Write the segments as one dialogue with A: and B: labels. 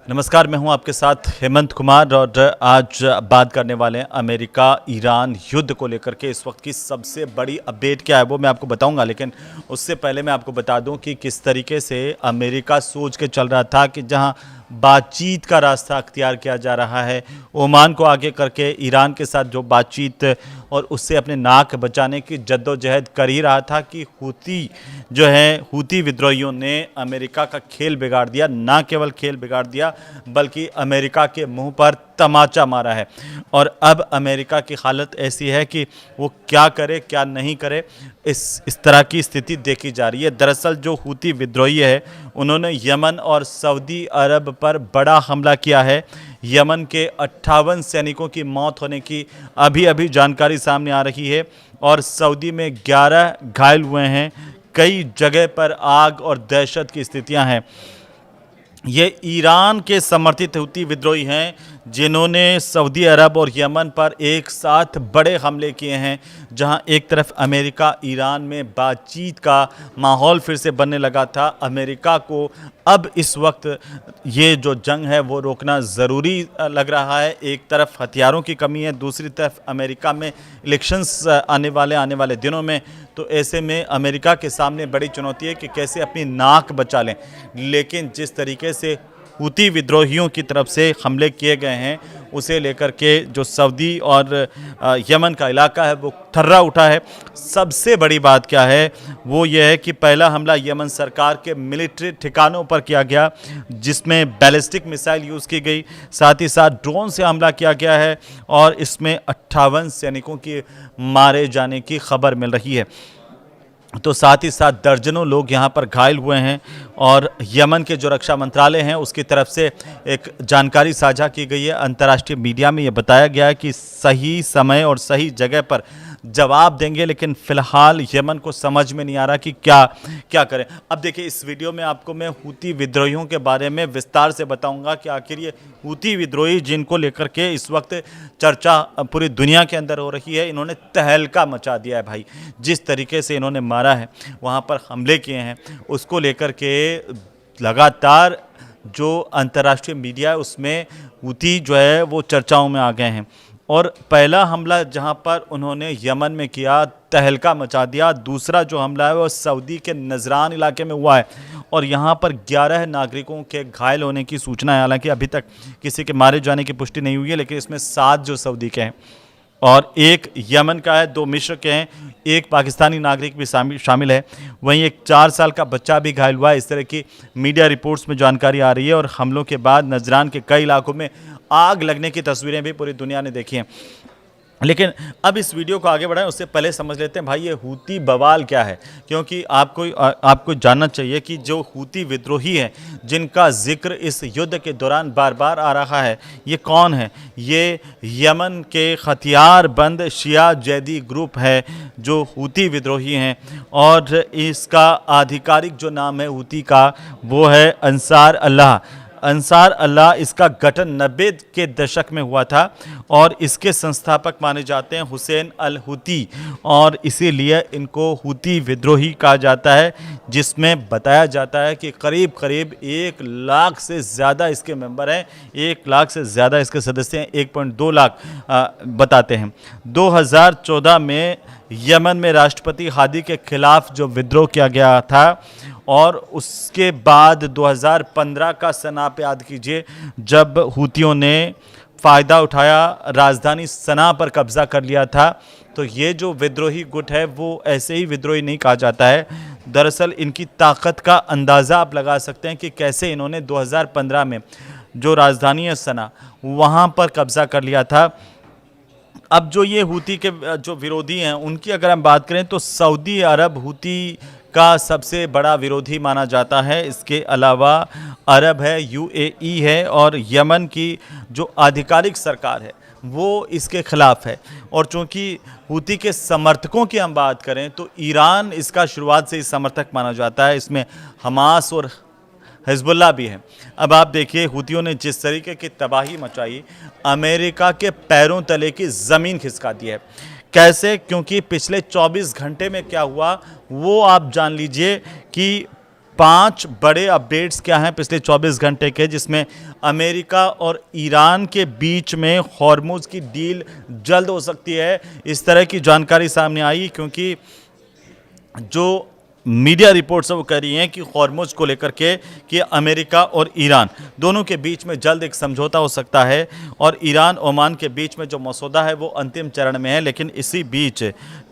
A: नमस्कार, मैं हूं आपके साथ हेमंत कुमार और आज बात करने वाले हैं अमेरिका ईरान युद्ध को लेकर के। इस वक्त की सबसे बड़ी अपडेट क्या है वो मैं आपको बताऊंगा, लेकिन उससे पहले मैं आपको बता दूं कि किस तरीके से अमेरिका सोच के चल रहा था कि जहां बातचीत का रास्ता अख्तियार किया जा रहा है, ओमान को आगे करके ईरान के साथ जो बातचीत और उससे अपने नाक बचाने की जद्दोजहद कर ही रहा था कि हूती विद्रोहियों ने अमेरिका का खेल बिगाड़ दिया। ना केवल खेल बिगाड़ दिया बल्कि अमेरिका के मुंह पर तमाचा मारा है। और अब अमेरिका की हालत ऐसी है कि वो क्या करे क्या नहीं करे, इस तरह की स्थिति देखी जा रही है। दरअसल जो हूती विद्रोही है उन्होंने यमन और सऊदी अरब पर बड़ा हमला किया है। यमन के 58 सैनिकों की मौत होने की अभी अभी जानकारी सामने आ रही है और सऊदी में 11 घायल हुए हैं। कई जगह पर आग और दहशत की स्थितियां हैं। ये ईरान के समर्थित हूती विद्रोही हैं जिन्होंने सऊदी अरब और यमन पर एक साथ बड़े हमले किए हैं। जहां एक तरफ अमेरिका ईरान में बातचीत का माहौल फिर से बनने लगा था। अमेरिका को अब इस वक्त ये जो जंग है वो रोकना ज़रूरी लग रहा है। एक तरफ हथियारों की कमी है, दूसरी तरफ अमेरिका में इलेक्शंस आने वाले दिनों में। तो ऐसे में अमेरिका के सामने बड़ी चुनौती है कि कैसे अपनी नाक बचा लें। लेकिन जिस तरीके से हूती विद्रोहियों की तरफ से हमले किए गए हैं उसे लेकर के जो सऊदी और यमन का इलाका है वो थर्रा उठा है। सबसे बड़ी बात क्या है वो ये है कि पहला हमला यमन सरकार के मिलिट्री ठिकानों पर किया गया जिसमें बैलिस्टिक मिसाइल यूज़ की गई, साथ ही साथ ड्रोन से हमला किया गया है और इसमें 58 सैनिकों की मारे जाने की खबर मिल रही है। तो साथ ही साथ दर्जनों लोग यहाँ पर घायल हुए हैं और यमन के जो रक्षा मंत्रालय हैं उसकी तरफ से एक जानकारी साझा की गई है। अंतर्राष्ट्रीय मीडिया में ये बताया गया है कि सही समय और सही जगह पर जवाब देंगे, लेकिन फ़िलहाल यमन को समझ में नहीं आ रहा कि क्या करें। अब देखिए, इस वीडियो में आपको मैं हूती विद्रोहियों के बारे में विस्तार से बताऊंगा कि आखिर ये हूती विद्रोही जिनको लेकर के इस वक्त चर्चा पूरी दुनिया के अंदर हो रही है, इन्होंने तहलका मचा दिया है भाई। जिस तरीके से इन्होंने मारा है, वहाँ पर हमले किए हैं, उसको लेकर के लगातार जो अंतर्राष्ट्रीय मीडिया है उसमें हूती जो है वो चर्चाओं में आ गए हैं। और पहला हमला जहां पर उन्होंने यमन में किया, तहलका मचा दिया। दूसरा जो हमला है वो सऊदी के नजरान इलाके में हुआ है और यहां पर 11 नागरिकों के घायल होने की सूचना है। हालांकि अभी तक किसी के मारे जाने की पुष्टि नहीं हुई है, लेकिन इसमें 7 जो सऊदी के हैं और एक यमन का है, 2 मिस्र के हैं, एक पाकिस्तानी नागरिक भी शामिल है। वहीं एक 4 साल का बच्चा भी घायल हुआ है। इस तरह की मीडिया रिपोर्ट्स में जानकारी आ रही है। और हमलों के बाद नजरान के कई इलाकों में आग लगने की तस्वीरें भी पूरी दुनिया ने देखी हैं। लेकिन अब इस वीडियो को आगे बढ़ाएं उससे पहले समझ लेते हैं भाई ये हूती बवाल क्या है, क्योंकि आपको जानना चाहिए कि जो हूती विद्रोही हैं जिनका जिक्र इस युद्ध के दौरान बार बार आ रहा है, ये कौन है? ये यमन के हथियार बंद शिया जैदी ग्रुप है जो हूती विद्रोही हैं और इसका आधिकारिक जो नाम है हूती का वो है अंसार अल्लाह। अंसार अल्लाह इसका गठन 90 के दशक में हुआ था और इसके संस्थापक माने जाते हैं हुसैन अल हूती और इसीलिए इनको हूती विद्रोही कहा जाता है, जिसमें बताया जाता है कि करीब करीब 1 लाख से ज़्यादा इसके मेंबर हैं, 1 लाख से ज़्यादा इसके सदस्य हैं, 1.2 लाख बताते हैं। 2014 में यमन में राष्ट्रपति हादी के खिलाफ जो विद्रोह किया गया था और उसके बाद 2015 का सन आप याद कीजिए जब हूतियों ने फ़ायदा उठाया, राजधानी सना पर कब्ज़ा कर लिया था। तो ये जो विद्रोही गुट है वो ऐसे ही विद्रोही नहीं कहा जाता है। दरअसल इनकी ताकत का अंदाज़ा आप लगा सकते हैं कि कैसे इन्होंने 2015 में जो राजधानी है सना वहाँ पर कब्ज़ा कर लिया था। अब जो ये हूती के जो विरोधी हैं उनकी अगर हम बात करें तो सऊदी अरब हूती का सबसे बड़ा विरोधी माना जाता है। इसके अलावा अरब है, यूएई है और यमन की जो आधिकारिक सरकार है वो इसके खिलाफ है। और चूंकि हूती के समर्थकों की हम बात करें तो ईरान इसका शुरुआत से ही समर्थक माना जाता है। इसमें हमास और हिजबुल्लाह भी है। अब आप देखिए हूतियों ने जिस तरीके की तबाही मचाई, अमेरिका के पैरों तले की ज़मीन खिसका दी है। कैसे? क्योंकि पिछले 24 घंटे में क्या हुआ वो आप जान लीजिए कि 5 बड़े अपडेट्स क्या हैं पिछले 24 घंटे के, जिसमें अमेरिका और ईरान के बीच में हॉर्मुज की डील जल्द हो सकती है, इस तरह की जानकारी सामने आई। क्योंकि जो मीडिया रिपोर्ट्स है वो कह रही हैं कि हॉर्मुज को लेकर के कि अमेरिका और ईरान दोनों के बीच में जल्द एक समझौता हो सकता है, और ईरान ओमान के बीच में जो मसौदा है वो अंतिम चरण में है। लेकिन इसी बीच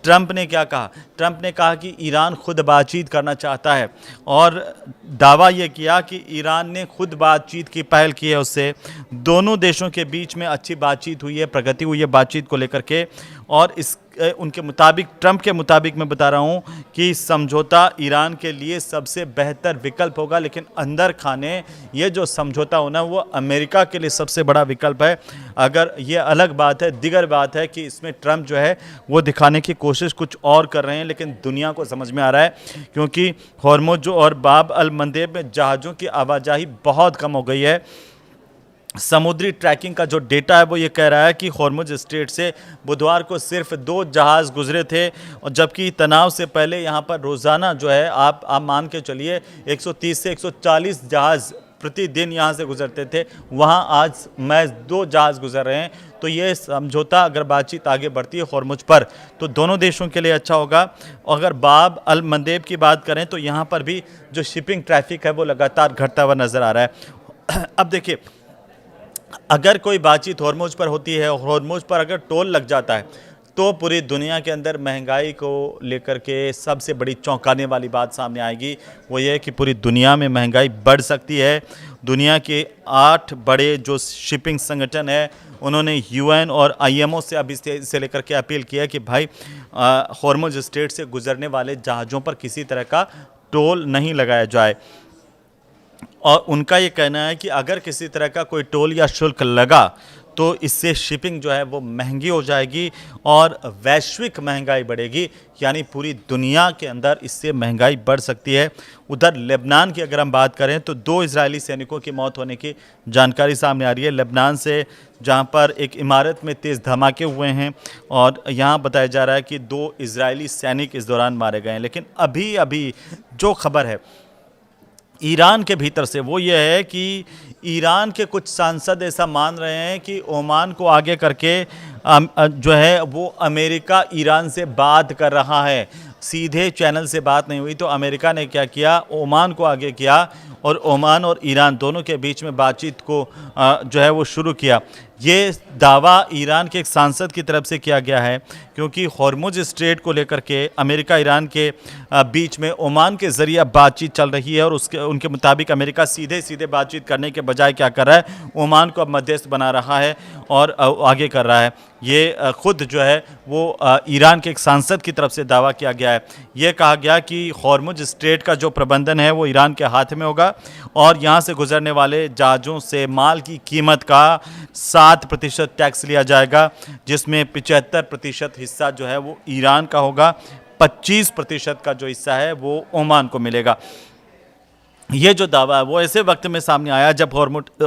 A: ट्रंप ने क्या कहा? ट्रंप ने कहा कि ईरान खुद बातचीत करना चाहता है, और दावा ये किया कि ईरान ने खुद बातचीत की पहल की है उससे। दोनों देशों के बीच में अच्छी बातचीत हुई है, प्रगति हुई है बातचीत को लेकर के, और इस उनके मुताबिक, ट्रंप के मुताबिक मैं बता रहा हूं कि समझौता ईरान के लिए सबसे बेहतर विकल्प होगा। लेकिन अंदर खाने ये जो समझौता होना वो अमेरिका के लिए सबसे बड़ा विकल्प है। अगर ये अलग बात है, दिगर बात है कि इसमें ट्रंप जो है वो दिखाने की कोशिश कुछ और कर रहे हैं, लेकिन दुनिया को समझ में आ रहा है क्योंकि हॉर्मुज और बाब अल मंदेब में जहाज़ों की आवाजाही बहुत कम हो गई है। समुद्री ट्रैकिंग का जो डेटा है वो ये कह रहा है कि हॉर्मुज स्ट्रेट से बुधवार को सिर्फ 2 जहाज़ गुजरे थे, और जबकि तनाव से पहले यहाँ पर रोज़ाना जो है आप मान के चलिए 130 से 140 जहाज़ प्रतिदिन यहाँ से गुजरते थे, वहाँ आज महज 2 जहाज़ गुजर रहे हैं। तो ये समझौता, अगर बातचीत आगे बढ़ती है हॉर्मुज पर, तो दोनों देशों के लिए अच्छा होगा। अगर बाब अल मंदेब की बात करें तो यहाँ पर भी जो शिपिंग ट्रैफिक है वो लगातार घटता हुआ नज़र आ रहा है। अब देखिए, अगर कोई बातचीत हॉर्मुज पर होती है, हॉर्मुज पर अगर टोल लग जाता है, तो पूरी दुनिया के अंदर महंगाई को लेकर के सबसे बड़ी चौंकाने वाली बात सामने आएगी। वो ये है कि पूरी दुनिया में महंगाई बढ़ सकती है। दुनिया के 8 बड़े जो शिपिंग संगठन है, उन्होंने यूएन और आईएमओ से अब इसे लेकर के अपील किया कि भाई हॉर्मुज स्ट्रेट से गुजरने वाले जहाज़ों पर किसी तरह का टोल नहीं लगाया जाए। और उनका ये कहना है कि अगर किसी तरह का कोई टोल या शुल्क लगा तो इससे शिपिंग जो है वो महंगी हो जाएगी और वैश्विक महंगाई बढ़ेगी, यानी पूरी दुनिया के अंदर इससे महंगाई बढ़ सकती है। उधर लेबनान की अगर हम बात करें तो 2 इजरायली सैनिकों की मौत होने की जानकारी सामने आ रही है लेबनान से, जहां पर एक इमारत में तेज़ धमाके हुए हैं, और यहां बताया जा रहा है कि 2 इजरायली सैनिक इस दौरान मारे गए हैं। लेकिन अभी अभी जो खबर है ईरान के भीतर से वो ये है कि ईरान के कुछ सांसद ऐसा मान रहे हैं कि ओमान को आगे करके जो है वो अमेरिका ईरान से बात कर रहा है। सीधे चैनल से बात नहीं हुई, तो अमेरिका ने क्या किया, ओमान को आगे किया, और ओमान और ईरान दोनों के बीच में बातचीत को जो है वो शुरू किया। ये दावा ईरान के एक सांसद की तरफ से किया गया है, क्योंकि हॉर्मुज स्ट्रेट को लेकर के अमेरिका ईरान के बीच में ओमान के ज़रिए बातचीत चल रही है, और उनके मुताबिक अमेरिका सीधे सीधे बातचीत करने के बजाय क्या कर रहा है, ओमान को अब मध्यस्थ बना रहा है और आगे कर रहा है। ये खुद जो है वो ईरान के एक सांसद की तरफ से दावा किया गया है। ये कहा गया कि हॉर्मुज स्ट्रेट का जो प्रबंधन है वो ईरान के हाथ में होगा, और यहाँ से गुजरने वाले जहाज़ों से माल की कीमत का 7% टैक्स लिया जाएगा, जिसमें 75% हिस्सा जो है वो ईरान का होगा, 25% का जो हिस्सा है वो ओमान को मिलेगा। ये जो दावा है वो ऐसे वक्त में सामने आया जब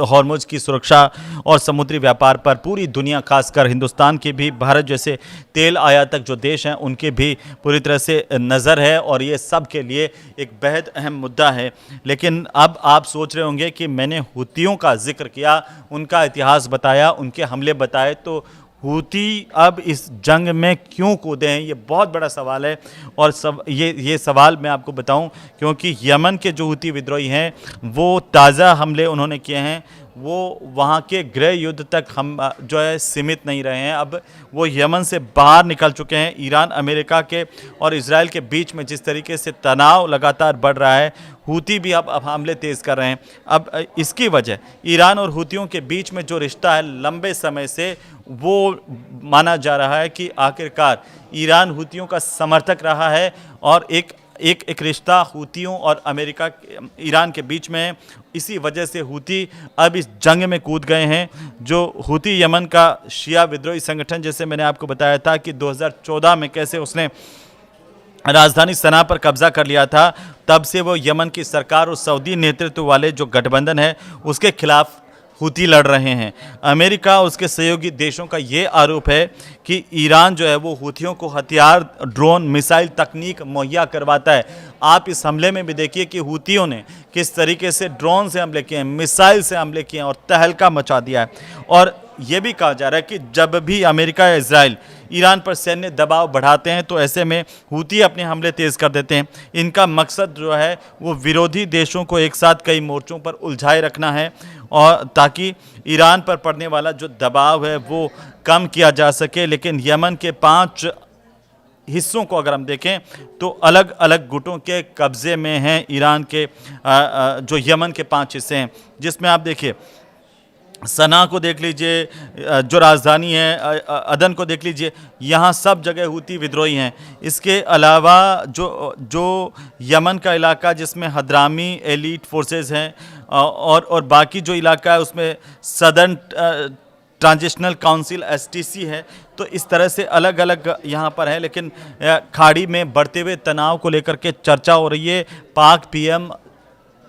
A: हॉर्मुज की सुरक्षा और समुद्री व्यापार पर पूरी दुनिया, खासकर हिंदुस्तान की भी, भारत जैसे तेल आयातक जो देश हैं उनकी भी पूरी तरह से नज़र है, और ये सब के लिए एक बेहद अहम मुद्दा है। लेकिन अब आप सोच रहे होंगे कि मैंने हुतियों का जिक्र किया, उनका इतिहास बताया, उनके हमले बताए, तो हुती अब इस जंग में क्यों कूदे हैं? ये बहुत बड़ा सवाल है, और ये सवाल मैं आपको बताऊं क्योंकि यमन के जो हुती विद्रोही हैं वो ताज़ा हमले उन्होंने किए हैं, वो वहाँ के गृह युद्ध तक हम जो है सीमित नहीं रहे हैं, अब वो यमन से बाहर निकल चुके हैं। ईरान, अमेरिका के और इजराइल के बीच में जिस तरीके से तनाव लगातार बढ़ रहा है, हुती भी अब हमले तेज़ कर रहे हैं। अब इसकी वजह ईरान और हुतियों के बीच में जो रिश्ता है लंबे समय से, वो माना जा रहा है कि आखिरकार ईरान हुतियों का समर्थक रहा है, और एक रिश्ता हुतियों और अमेरिका, ईरान के बीच में है। इसी वजह से हुती अब इस जंग में कूद गए हैं। जो हुती यमन का शिया विद्रोही संगठन, जैसे मैंने आपको बताया था कि 2014 में कैसे उसने राजधानी सना पर कब्जा कर लिया था, तब से वो यमन की सरकार और सऊदी नेतृत्व वाले जो गठबंधन है उसके खिलाफ हुती लड़ रहे हैं। अमेरिका और उसके सहयोगी देशों का ये आरोप है कि ईरान जो है वो हुतियों को हथियार, ड्रोन, मिसाइल तकनीक मुहैया करवाता है। आप इस हमले में भी देखिए कि हूतियों ने किस तरीके से ड्रोन से हमले किए हैं, मिसाइल से हमले किए हैं और तहलका मचा दिया है। और ये भी कहा जा रहा है कि जब भी अमेरिका या इजराइल ईरान पर सैन्य दबाव बढ़ाते हैं तो ऐसे में हूती अपने हमले तेज़ कर देते हैं। इनका मकसद जो है वो विरोधी देशों को एक साथ कई मोर्चों पर उलझाए रखना है, और ताकि ईरान पर पड़ने वाला जो दबाव है वो कम किया जा सके। लेकिन यमन के 5 हिस्सों को अगर हम देखें तो अलग अलग गुटों के कब्ज़े में हैं ईरान के जो यमन के 5 हिस्से हैं, जिसमें आप देखिए सना को देख लीजिए, जो राजधानी है अदन को देख लीजिए, यहाँ सब जगह हूती विद्रोही हैं। इसके अलावा जो यमन का इलाका जिसमें हदरामी एलीट फोर्सेस हैं और बाकी जो इलाका है उसमें सदर्न ट्रांजिशनल काउंसिल एसटीसी है। तो इस तरह से अलग अलग यहाँ पर है। लेकिन खाड़ी में बढ़ते हुए तनाव को लेकर के चर्चा हो रही है। पाक पीएम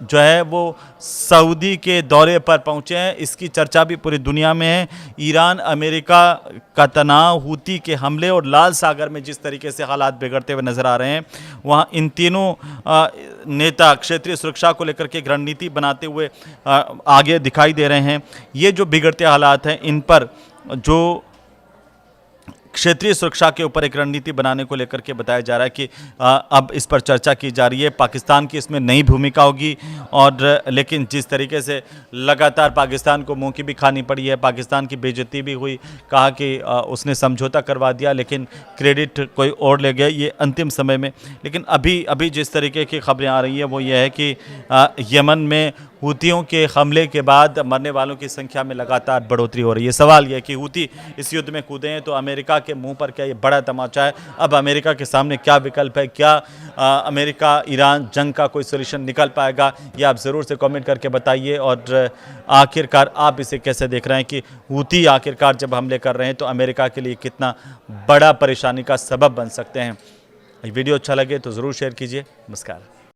A: जो है वो सऊदी के दौरे पर पहुंचे हैं, इसकी चर्चा भी पूरी दुनिया में है। ईरान अमेरिका का तनाव, हूती के हमले और लाल सागर में जिस तरीके से हालात बिगड़ते हुए नजर आ रहे हैं, वहाँ इन तीनों नेता क्षेत्रीय सुरक्षा को लेकर के एक रणनीति बनाते हुए आगे दिखाई दे रहे हैं। ये जो बिगड़ते हालात हैं इन पर जो क्षेत्रीय सुरक्षा के ऊपर एक रणनीति बनाने को लेकर के बताया जा रहा है कि अब इस पर चर्चा की जा रही है। पाकिस्तान की इसमें नई भूमिका होगी, और लेकिन जिस तरीके से लगातार पाकिस्तान को मुंह की भी खानी पड़ी है, पाकिस्तान की बेइज्जती भी हुई, कहा कि उसने समझौता करवा दिया लेकिन क्रेडिट कोई और ले गया ये अंतिम समय में। लेकिन अभी जिस तरीके की खबरें आ रही है वो ये है कि यमन में हूतियों के हमले के बाद मरने वालों की संख्या में लगातार बढ़ोतरी हो रही है। सवाल यह है कि हूती इस युद्ध में कूदे हैं तो अमेरिका के मुंह पर क्या ये बड़ा तमाचा है? अब अमेरिका के सामने क्या विकल्प है? क्या अमेरिका ईरान जंग का कोई सोल्यूशन निकल पाएगा? ये आप ज़रूर से कमेंट करके बताइए। और आखिरकार आप इसे कैसे देख रहे हैं कि हूती आखिरकार जब हमले कर रहे हैं तो अमेरिका के लिए कितना बड़ा परेशानी का सबब बन सकते हैं? वीडियो अच्छा लगे तो ज़रूर शेयर कीजिए। नमस्कार।